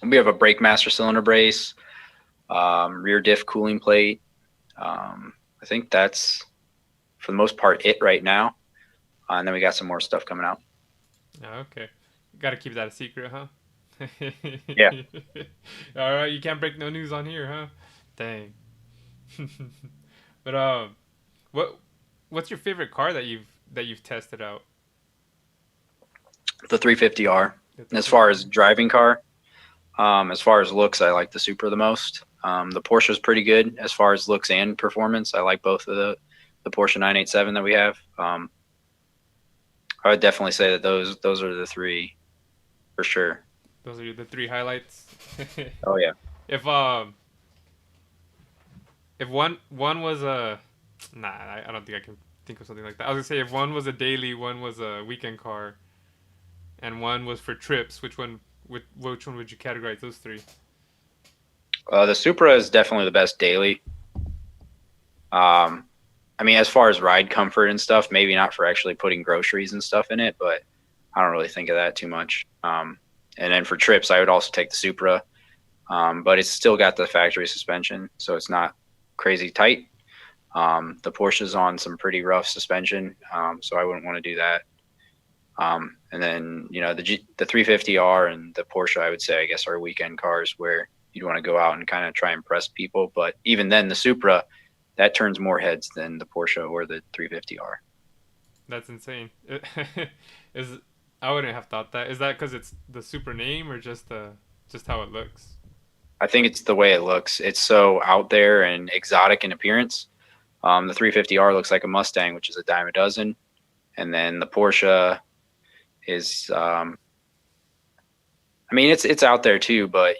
We have a brake master cylinder brace, rear diff cooling plate. I think that's for the most part it right now. And then we got some more stuff coming out.
Oh, okay, got to keep that a secret, huh?
Yeah.
All right, you can't break no news on here, huh? Dang. But what what's your favorite car that you've tested out?
The 350R.
The
As far as
350.
driving car, as far as looks, I like the Supra the most. The Porsche is pretty good as far as looks and performance. I like both of the Porsche 987 that we have. I would definitely say that those are the three for sure.
Those are the three highlights.
Oh yeah.
if if one was a nah, I don't think I can think of something like that. I was gonna say if one was a daily, one was a weekend car, and one was for trips. Which one would you categorize those three?
The Supra is definitely the best daily. Um, I mean, as far as ride comfort and stuff, maybe not for actually putting groceries and stuff in it, but I don't really think of that too much. And then for trips, I would also take the Supra, but it's still got the factory suspension, so it's not crazy tight. The Porsche's on some pretty rough suspension, so I wouldn't want to do that. And then the 350R and the Porsche, I would say, I guess, are weekend cars where you'd want to go out and kind of try and impress people. But even then, the Supra, that turns more heads than the Porsche or the 350R.
That's insane. Is I wouldn't have thought that. Is that because it's the super name or just how it looks?
I think it's the way it looks. It's so out there and exotic in appearance. The 350R looks like a Mustang, which is a dime a dozen, and then the Porsche is, I mean, it's out there too. But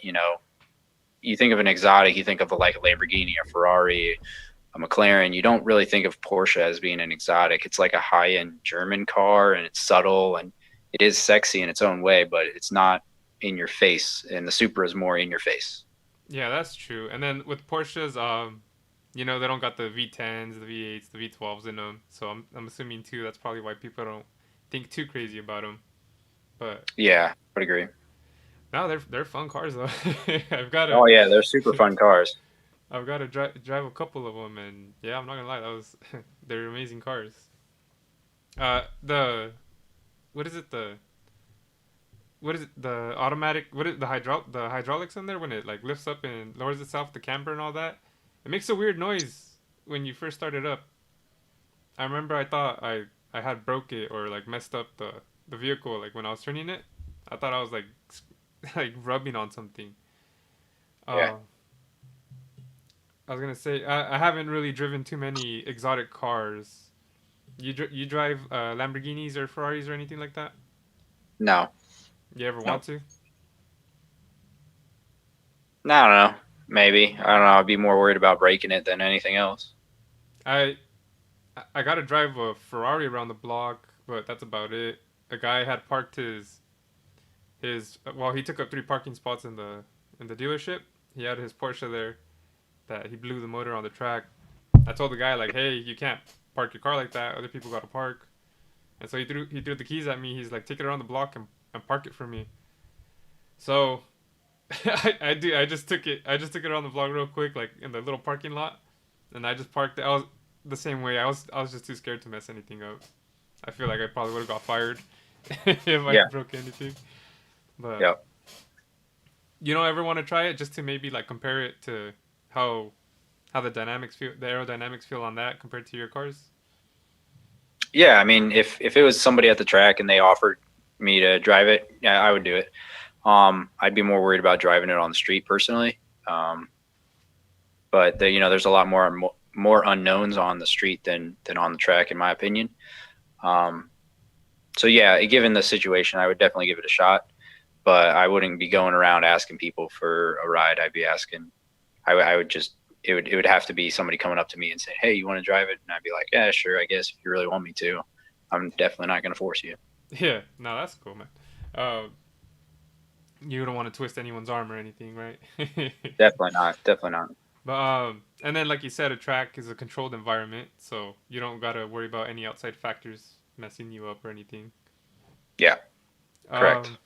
you think of an exotic, you think of like a Lamborghini, a Ferrari, a McLaren. You don't really think of Porsche as being an exotic. It's like a high-end German car, and it's subtle and it is sexy in its own way, but it's not in your face. And the Supra is more in your face.
Yeah, that's true. And then with Porsches, they don't got the V10s, the V8s, the V12s in them. So I'm assuming too that's probably why people don't think too crazy about them. But
Yeah, I would agree.
no, they're fun cars though. I've got to
Oh yeah, they're super fun cars.
I've got to drive a couple of them, and yeah, I'm not gonna lie, that was they're amazing cars. The what is it the automatic what is the hydraulics in there when it like lifts up and lowers itself, the camber and all that. It makes a weird noise when you first start it up. I remember I thought I had broke it or like messed up the vehicle like when I was turning it. I thought I was like like rubbing on something.
Yeah.
Uh, I was gonna say I haven't really driven too many exotic cars. You drive Lamborghinis or Ferraris or anything like that?
No,
You ever
no,
want to?
no, I don't know. Maybe I don't know. I'd be more worried about breaking it than anything else.
I I got to drive a Ferrari around the block, but that's about it. A guy had parked his well, he took up three parking spots in the dealership. He had his Porsche there that he blew the motor on the track. I told the guy like, "Hey, you can't park your car like that. Other people got to park." And so he threw the keys at me. He's like, "Take it around the block and park it for me." So I just took it. I just took it around the block real quick, like in the little parking lot, and I just parked it. I was the same way. I was just too scared to mess anything up. I feel like I probably would have got fired if I
Yeah,
broke anything. But
yeah,
you don't ever want to try it just to maybe like compare it to how the aerodynamics feel on that compared to your cars.
yeah. I mean, if it was somebody at the track and they offered me to drive it, yeah, I would do it. I'd be more worried about driving it on the street personally. Um, but there's a lot more unknowns on the street than on the track, in my opinion. Um, so yeah, given the situation, I would definitely give it a shot. But I wouldn't be going around asking people for a ride. I'd be asking. I would just it would have to be somebody coming up to me and saying, "Hey, you want to drive it?" And I'd be like, "Yeah, sure, I guess if you really want me to. I'm definitely not going to force you."
Yeah, no, that's cool, man. Uh, you don't want to twist anyone's arm or anything, right?
Definitely not. Definitely not.
But and then like you said, a track is a controlled environment, so you don't gotta worry about any outside factors messing you up or anything.
Yeah, correct.
Um,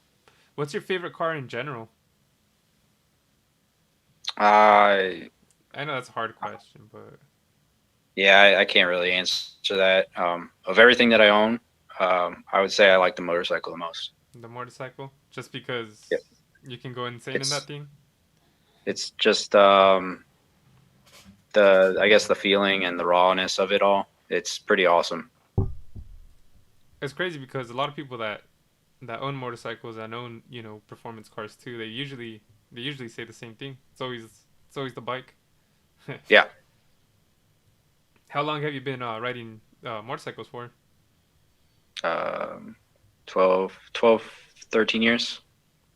what's your favorite car in general?
Uh,
I know that's a hard question, but
yeah, I can't really answer that. Of everything that I own, I would say I like the motorcycle the most.
the motorcycle, just because
Yep.
you can go insane in that
It's
thing.
it's just the I guess the feeling and the rawness of it all. It's pretty awesome.
It's crazy because a lot of people that own motorcycles and own performance cars too, they usually say the same thing. It's always the bike.
Yeah,
How long have you been riding motorcycles for?
um, 12, 13 years.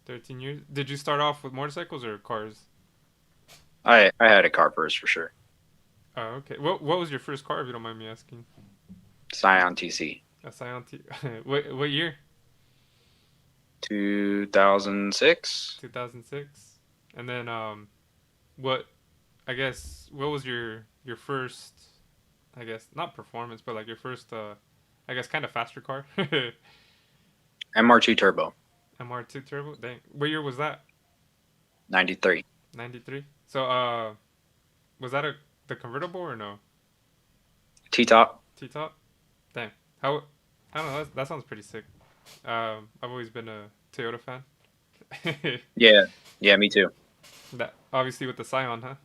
13 years. Did you start off with motorcycles or cars?
I had a car first for sure.
Oh, okay. What was your first car, if you don't mind me asking?
Scion TC,
A Scion T. What year?
2006.
2006. And then what? I guess what was your first? I guess not performance, but like your first I guess kind of faster car.
MR2 Turbo.
MR2 turbo. Dang. What year was that?
93.
93. So was that a the convertible or no?
T-top.
T top. Dang. How? I don't know. That sounds pretty sick. I've always been a Toyota fan.
Yeah. Yeah, me too.
That obviously with the Scion, huh?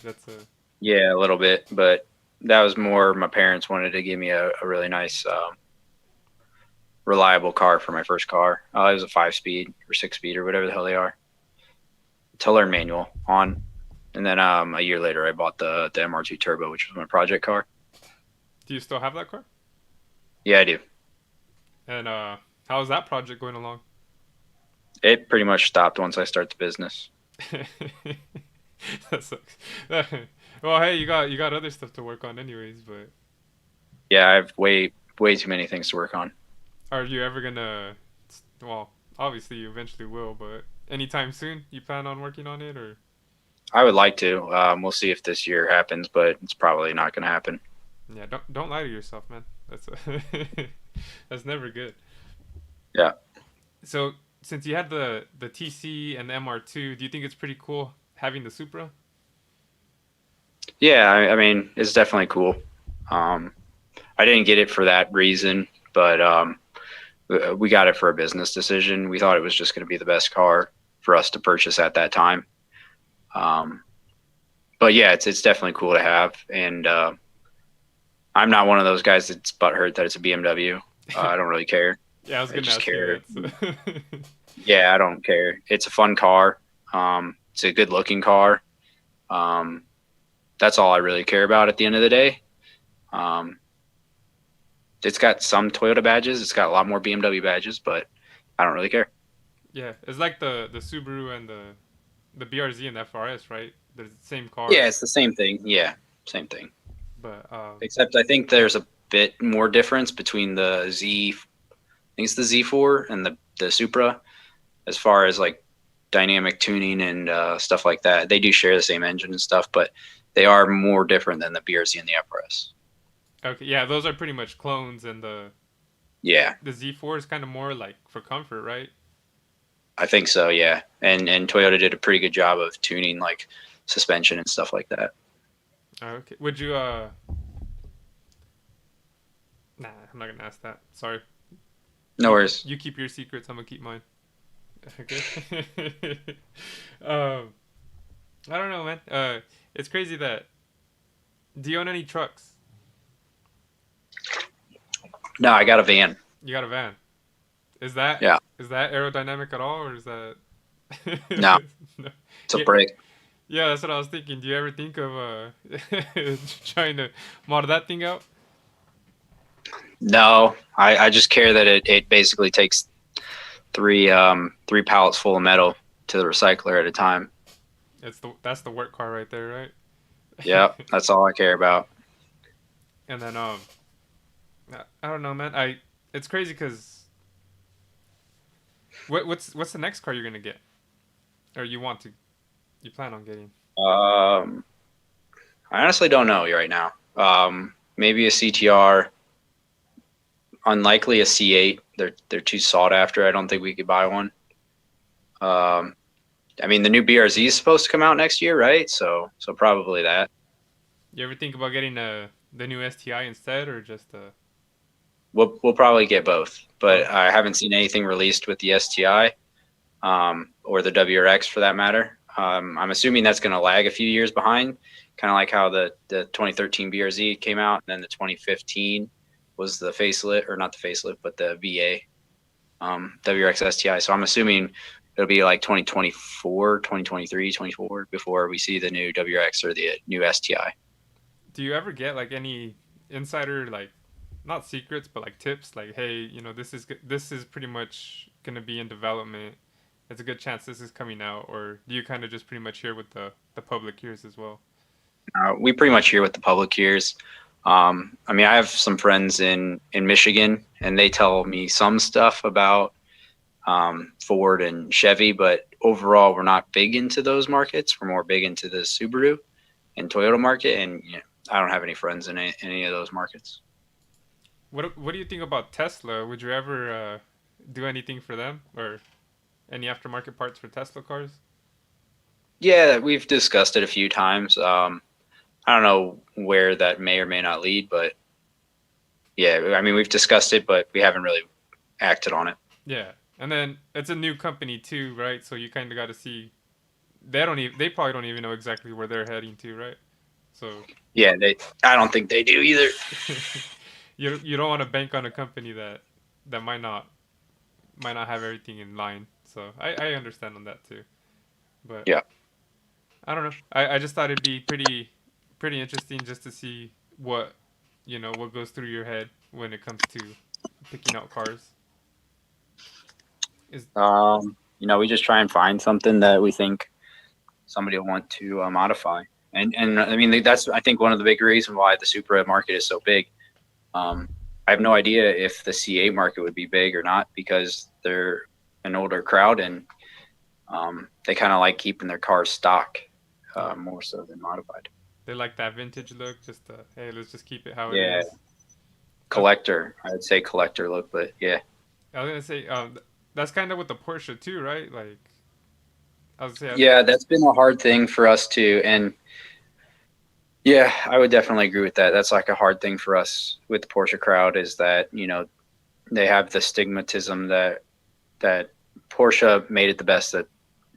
That's a
Yeah, a little bit, but that was more my parents wanted to give me a really nice, reliable car for my first car. It was a 5 speed or 6 speed or whatever the hell they are. To learn manual on. And then a year later, I bought the MR2 Turbo, which was my project car.
Do you still have that car?
Yeah, I do.
And how's that project going along?
It pretty much stopped once I start the business.
That sucks. Well, hey, you got other stuff to work on anyways, but
Yeah, I have way too many things to work on.
are you ever gonna well, obviously you eventually will, but anytime soon you plan on working on it or
I would like to. We'll see if this year happens, but it's probably not going to happen.
yeah, don't lie to yourself, man. That's that's never good.
Yeah.
So, since you had the TC and the MR2, do you think it's pretty cool having the Supra?
Yeah, I mean, it's definitely cool. Um, I didn't get it for that reason, but we got it for a business decision. We thought it was just going to be the best car for us to purchase at that time. Um, but yeah, it's definitely cool to have. And I'm not one of those guys that's butthurt that it's a BMW. I don't really care.
Yeah, I was
I
gonna
just
ask you
care.
that. So.
Yeah, I don't care. It's a fun car. It's a good looking car. Um, that's all I really care about at the end of the day. Um, it's got some Toyota badges. It's got a lot more BMW badges, but I don't really care.
Yeah, it's like the Subaru and the BRZ and the FRS, right? They're the same car,
Yeah, it's the same thing. Yeah, same thing.
but
Except I think there's a bit more difference between the Z. I think it's the Z4 and the Supra, as far as like dynamic tuning and stuff like that. They do share the same engine and stuff, but they are more different than the BRZ and the FRS.
okay, yeah, those are pretty much clones, and
Yeah,
the Z4 is kind of more like for comfort, right?
I think so. Yeah, and Toyota did a pretty good job of tuning like suspension and stuff like that.
Okay, would you Nah, I'm not gonna ask that. Sorry.
No worries.
You keep your secrets. I'm gonna keep mine. Okay. um, I don't know, man. It's crazy that. Do you own any trucks?
No, I got a van.
You got a van. Is that
Yeah,
is that aerodynamic at all, or is that?
no,
No.
it's a
Yeah,
brick.
yeah, that's what I was thinking. Do you ever think of trying to mod that thing out?
No, I just care that it basically takes three pallets full of metal to the recycler at a time.
That's the work car right there,
Yeah,
right?
that's all I care about.
And then I don't know, man. I It's crazy because what's the next car you're gonna get, or you plan on getting?
Um, I honestly don't know right now. Maybe a CTR, unlikely a C8. They're too sought after. I don't think we could buy one. Um, I mean, the new BRZ is supposed to come out next year, right? So probably that.
You ever think about getting the new STI instead, or just
We'll probably get both, but
both?
I haven't seen anything released with the STI, or the WRX for that matter. I'm assuming that's going to lag a few years behind, kind of like how the 2013 BRZ came out, and then the 2015 was the facelift, or not the facelift, but the VA, WRX STI. So I'm assuming it'll be like 2024, 2023, 24 before we see the new WRX or the new STI.
Do you ever get like any insider like not secrets but like tips like hey this is pretty much gonna be in development. There's a good chance this is coming out, or do you kind of just pretty much hear with the public ears as well?
We pretty much hear what the public hears. I mean, I have some friends in Michigan, and they tell me some stuff about Ford and Chevy, but overall, we're not big into those markets. We're more big into the Subaru and Toyota market, and I don't have any friends in any of those markets.
What do you think about Tesla? Would you ever do anything for them or any aftermarket parts for Tesla cars?
Yeah, we've discussed it a few times. I don't know where that may or may not lead, but yeah, I mean, we've discussed it, but we haven't really acted on it.
Yeah, and then it's a new company too, right? So you kind of got to see. They don't even. They probably don't even know exactly where they're heading to, right? So
Yeah, I don't think they do either.
you don't want to bank on a company that might not have everything in line. So I understand on that too. But
Yeah.
I don't know. I just thought it'd be pretty interesting just to see what what goes through your head when it comes to picking out cars. Is
We just try and find something that we think somebody will want to modify. And I mean, that's, I think, one of the big reasons why the Supra market is so big. I have no idea if the C8 market would be big or not because they're an older crowd and they kind of like keeping their cars stock more so than modified.
they like that vintage look? Just hey, let's just keep it how it
Yeah,
is.
collector. I would say collector look, but yeah.
I was gonna say that's kind of with the Porsche too, right? Like I was gonna say
Yeah, that's been a hard thing for us too. And yeah, I would definitely agree with that. That's like a hard thing for us with the Porsche crowd is that, they have the stigmatism that Porsche made it the best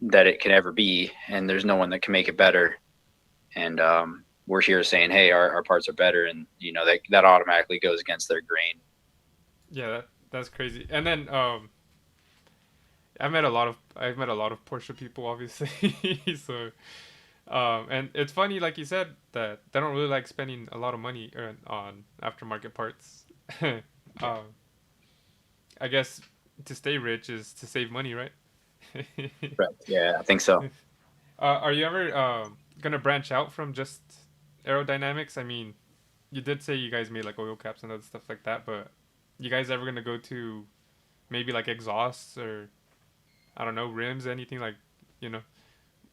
that it can ever be, and there's no one that can make it better. And we're here saying, hey, our parts are better, and that automatically goes against their grain.
yeah, that's crazy. And then I've met a lot of Porsche people, obviously. So and it's funny, like you said, that they don't really like spending a lot of money on aftermarket parts. um, I guess to stay rich is to save money, right?
Right. Yeah, I think so.
Are you ever gonna branch out from just aerodynamics? I mean, you did say you guys made like oil caps and other stuff like that, but you guys ever gonna go to maybe like exhausts or I don't know rims, anything like you know?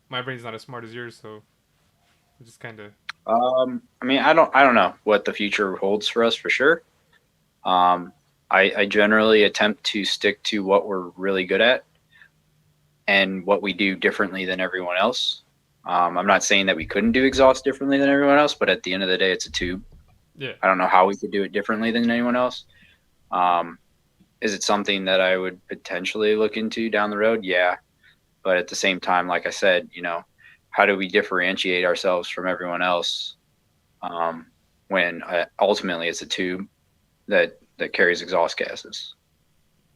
My brain's not as smart as yours, so I'm just kind of
I mean, I don't know what the future holds for us for sure. Um, I generally attempt to stick to what we're really good at and what we do differently than everyone else. I'm not saying that we couldn't do exhaust differently than everyone else, but at the end of the day, it's a tube.
yeah.
I don't know how we could do it differently than anyone else. Um, is it something that I would potentially look into down the road? Yeah. But at the same time, like I said, how do we differentiate ourselves from everyone else when ultimately it's a tube that carries exhaust gases?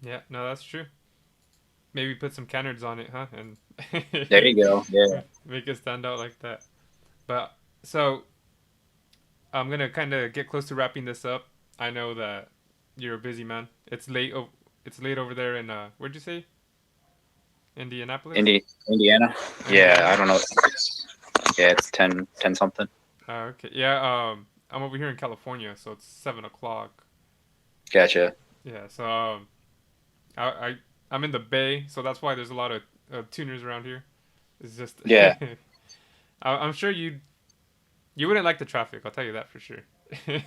Yeah, no, that's true. Maybe put some canards on it, huh? And
There you go. Yeah.
make it stand out like that. But so I'm gonna kind of get close to wrapping this up. I know that you're a busy man. It's late. It's late over there in where'd you say? Indianapolis.
Indiana. Yeah, I don't know. Yeah, it's 10 something.
Okay. Yeah. I'm over here in California, so it's 7 o'clock.
Gotcha.
Yeah. So I'm in the Bay, so that's why there's a lot of tuners around here. It's just
Yeah.
I'm sure you wouldn't like the traffic. I'll tell you that for sure.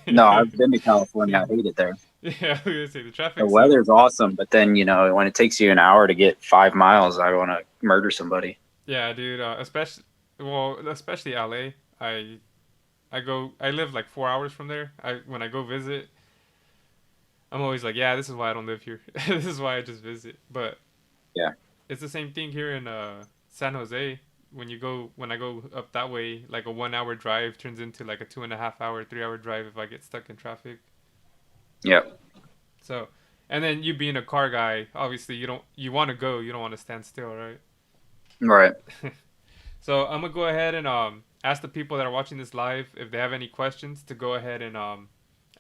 No, I've been to California. I hate it there.
Yeah, I was gonna say the
The
traffic.
weather's awesome, but then when it takes you an hour to get 5 miles, I want to murder somebody.
Yeah, dude. Especially LA. I live like 4 hours from there. When I go visit, I'm always like, yeah, this is why I don't live here. This is why I just visit. But
Yeah.
it's the same thing here in San Jose. When I go up that way, like a 1 hour drive turns into like a 2.5 hour, 3 hour drive if I get stuck in traffic.
Yep.
So, and then you being a car guy, obviously you want to go, you don't want to stand still, right?
Right.
So I'm gonna go ahead and ask the people that are watching this live if they have any questions to go ahead and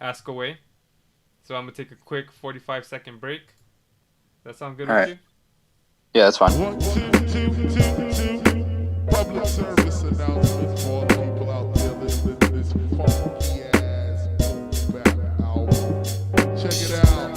ask away. So I'm gonna take a quick 45-second break. That sound good
All
with
right.
you?
Yeah, that's fine.
1, 2, 2, 2, 2. Public service announcement for all the people out there listening to this funky ass back album. Check it out.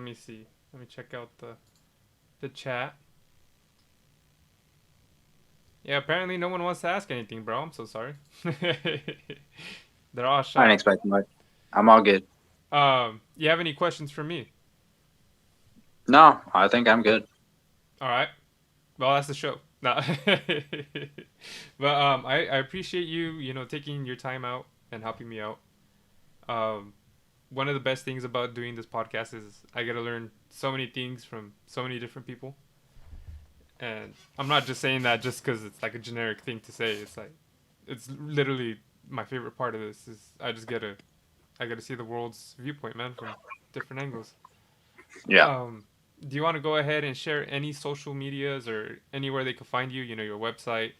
me see. Let me check out the chat. Yeah, apparently no one wants to ask anything, bro. I'm so sorry. They're all
I
shy.
didn't expect much. I'm all good.
You have any questions for me?
No, I think I'm good.
All right. Well, that's the show. No. But I appreciate you, taking your time out and helping me out. Um, One of the best things about doing this podcast is I get to learn so many things from so many different people. And I'm not just saying that just because it's like a generic thing to say. It's like, it's literally my favorite part of this is I get to see the world's viewpoint, man, from different angles.
Yeah.
Do you want to go ahead and share any social medias or anywhere they can find you? Your website.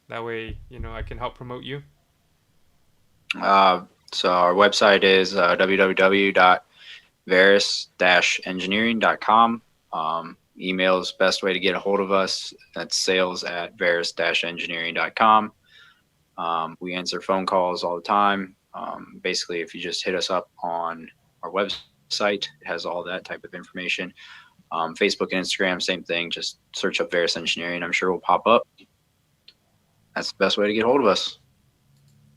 That way, I can help promote you.
So our website is www.verus-engineering.com. Email is the best way to get a hold of us. That's sales@verus-engineering.com. We answer phone calls all the time. Basically, if you just hit us up on our website, it has all that type of information. Facebook and Instagram, same thing. Just search up Verus Engineering. I'm sure we'll pop up. That's the best way to get a hold of us.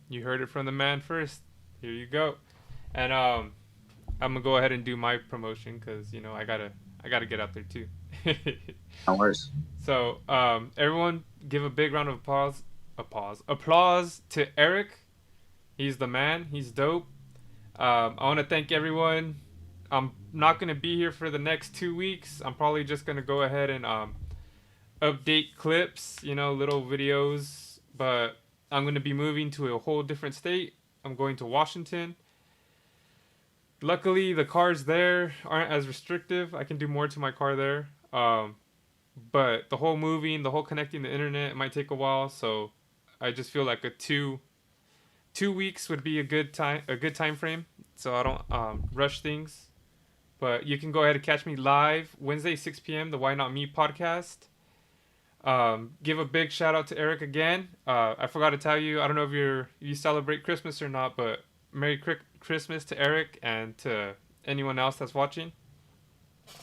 You heard it from the man first. Here you go. And I'm gonna go ahead and do my promotion because I gotta get out there too.
No worries.
So everyone, give a big round of applause to Eric. He's the man. He's dope. I want to thank everyone. I'm not gonna be here for the next 2 weeks. I'm probably just gonna go ahead and update clips, little videos. But I'm gonna be moving to a whole different state. I'm going to Washington. Luckily, the cars there aren't as restrictive. I can do more to my car there. But the whole moving, the whole connecting the internet, it might take a while. So I just feel like a 2 weeks would be a good time frame. So I don't rush things. But you can go ahead and catch me live Wednesday 6 p.m. the Why Not Me podcast. Give a big shout out to Eric again. I forgot to tell you. I don't know if you celebrate Christmas or not, but Merry Christmas to Eric and to anyone else that's watching.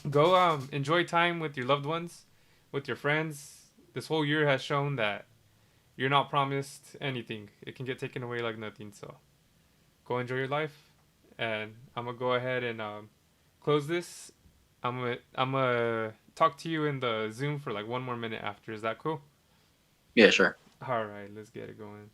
Go enjoy time with your loved ones, with your friends. This whole year has shown that you're not promised anything. It can get taken away like nothing. So go enjoy your life. And I'm gonna go ahead and close this. I'm gonna talk to you in the Zoom for like 1 more minute after. Is that cool?
Yeah, sure.
All right, let's get it going.